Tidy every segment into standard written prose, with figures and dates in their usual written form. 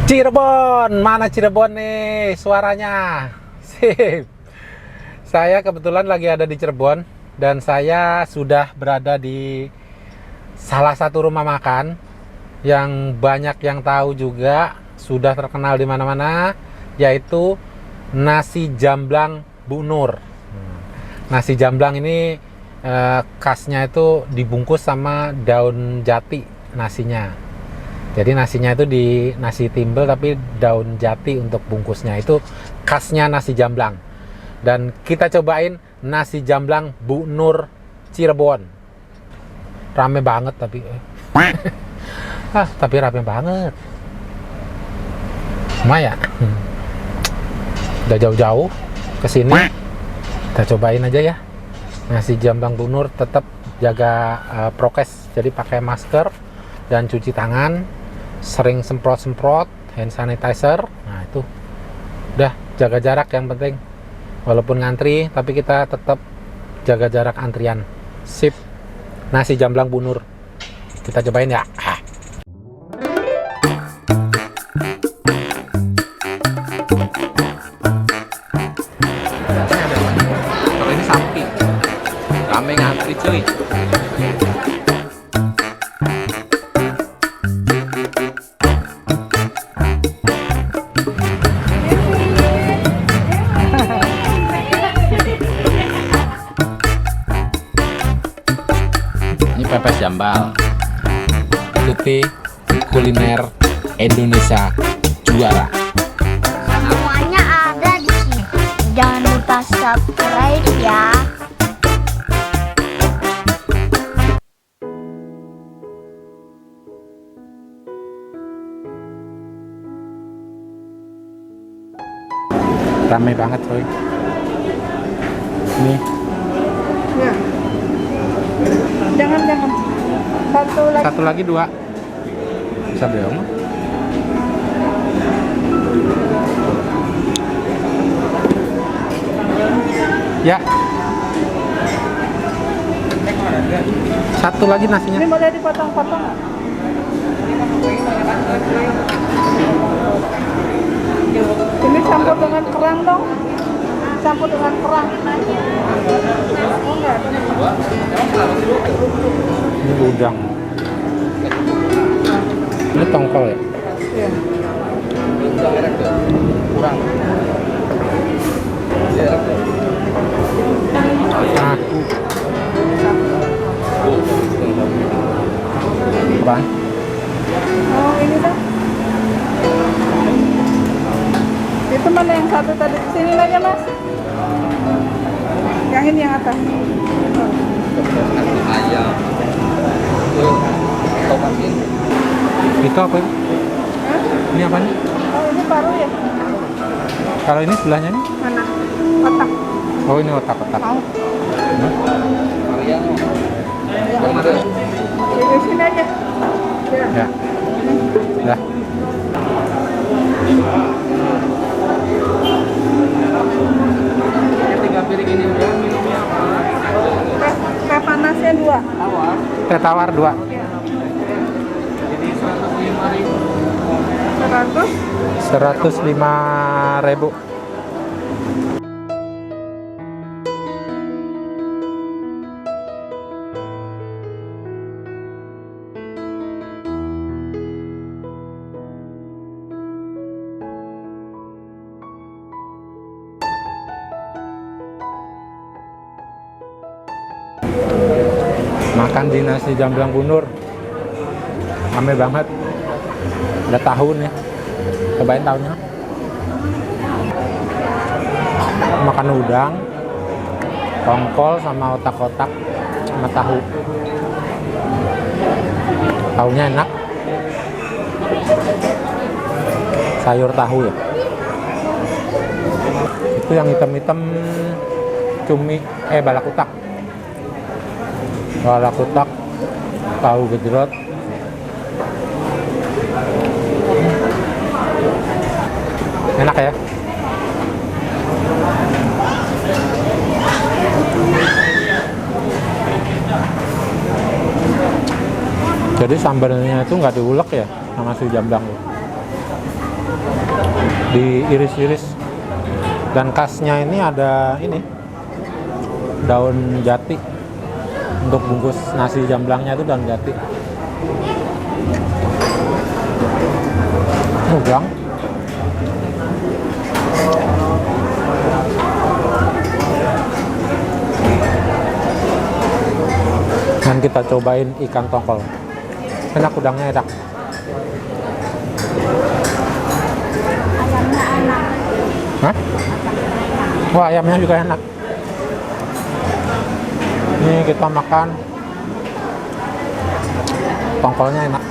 Cirebon, mana Cirebon nih suaranya? Sip. Saya kebetulan lagi ada di Cirebon dan saya sudah berada di salah satu rumah makan yang banyak yang tahu juga, sudah terkenal di mana-mana, yaitu nasi jamblang Bu Nur. Nasi jamblang ini khasnya itu dibungkus sama daun jati nasinya. Jadi nasinya itu di nasi timbel tapi daun jati untuk bungkusnya, itu khasnya nasi jamblang. Dan kita cobain nasi jamblang Bu Nur Cirebon. Rame banget tapi tapi rame banget. Lumayan. Udah jauh-jauh ke sini. Kita cobain aja ya. Nasi jamblang Bu Nur, tetap jaga prokes. Jadi pakai masker dan cuci tangan. Sering semprot-semprot hand sanitizer. Nah itu udah, jaga jarak yang penting, walaupun ngantri tapi kita tetap jaga jarak antrian. Sip. Nasi jamblang Bu Nur, kita cobain ya. Kalau ini sapi rame ngantri cuy. Pepes jambal, Tuti kuliner Indonesia juara. Semuanya ada di sini. Jangan lupa subscribe ya. Ramai banget coy. Nih. Ya. Jangan. Satu lagi 2. Bisa belum? Ya. Satu lagi nasinya. Ini boleh dipotong-potong nggak? Ini campur dengan kerang dong. Campur dengan kerang. Oh enggak. Ini udang. Ini tongkol ya? Iya. Kurang. Aku. Apaan? Oh ini dah. Itu mana yang satu tadi? Sini aja mas. Yang ini yang atas. Ayam. Itu apa? Hah? Ini apa nih? Oh ini paru ya? Kalau ini sebelahnya nih? Mana? Otak. Oh ini otak-otak. Mau? Ayam. Yang mana? Di sini aja. Ya. Ya. Dah. Tiga piring ini udah minumnya apa? Teh panasnya 2. Tawar. Teh tawar 2. Jadi 105.000. 105.000. Makan di nasi jamblang Bu Nur, rame banget. Udah tahu nih, cobain tahunya. Makan udang, tongkol sama otak-otak sama tahu. Tahunya enak. Sayur tahu ya. Itu yang hitam-hitam cumi, balakutak. Balakutak, tahu gejrot. Enak ya. Jadi sambalnya itu nggak diulek ya sama si jamblang. diiris-iris. Dan khasnya ini ada ini daun jati. Untuk bungkus nasi jamblangnya itu daun jati. Udang. Dan kita cobain ikan tongkol. Enak udangnya, enak. Ayamnya enak. Hah? Wah, ayamnya juga enak. Ini kita makan tongkolnya enak.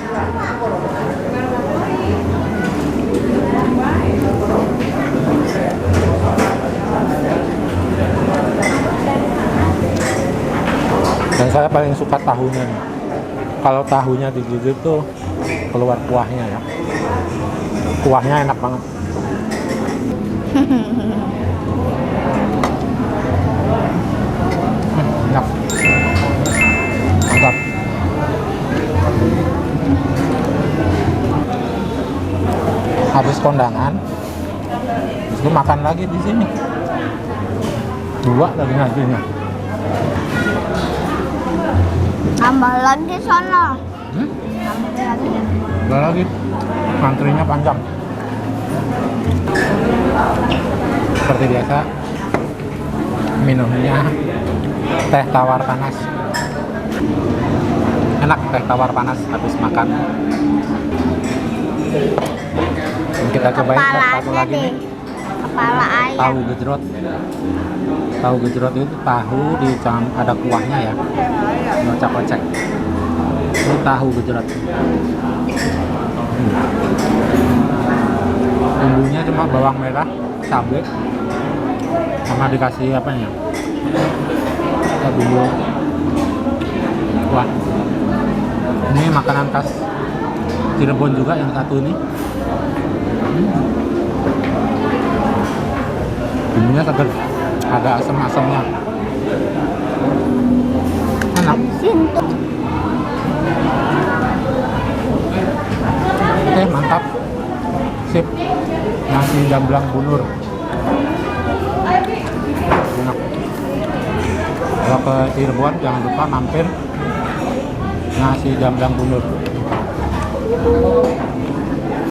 Dan saya paling suka tahunya nih. Kalau tahunya digigit tuh keluar kuahnya ya. Kuahnya enak banget. Enak. Mantap. Habis kondangan, itu makan lagi di sini. Dua lagi nasinya. Tambah lagi sana. Hmm? Tambah lagi. Udah lagi. Antrinya panjang. Seperti biasa, minumnya teh tawar panas. Enak teh tawar panas habis makan. Dan kita cobain satu Kepalanya lagi deh. nih, Kepala ayam. tahu gejrot. Tahu gejrot itu tahu ada kuahnya ya, kocak-kocak. Ini tahu gejrot. Bumbunya cuma bawang merah, cabai, sama dikasih apanya? Bumbu. Wah, ini makanan khas Cirebon juga yang satu ini. Bumbunya seger, ada asam-asamnya. Enak. Habisin tuh. Oke, mantap. Sip. Nasi jamblang bunur. Enak. Kalau ke Cirebon jangan lupa mampir nasi jamblang bunur.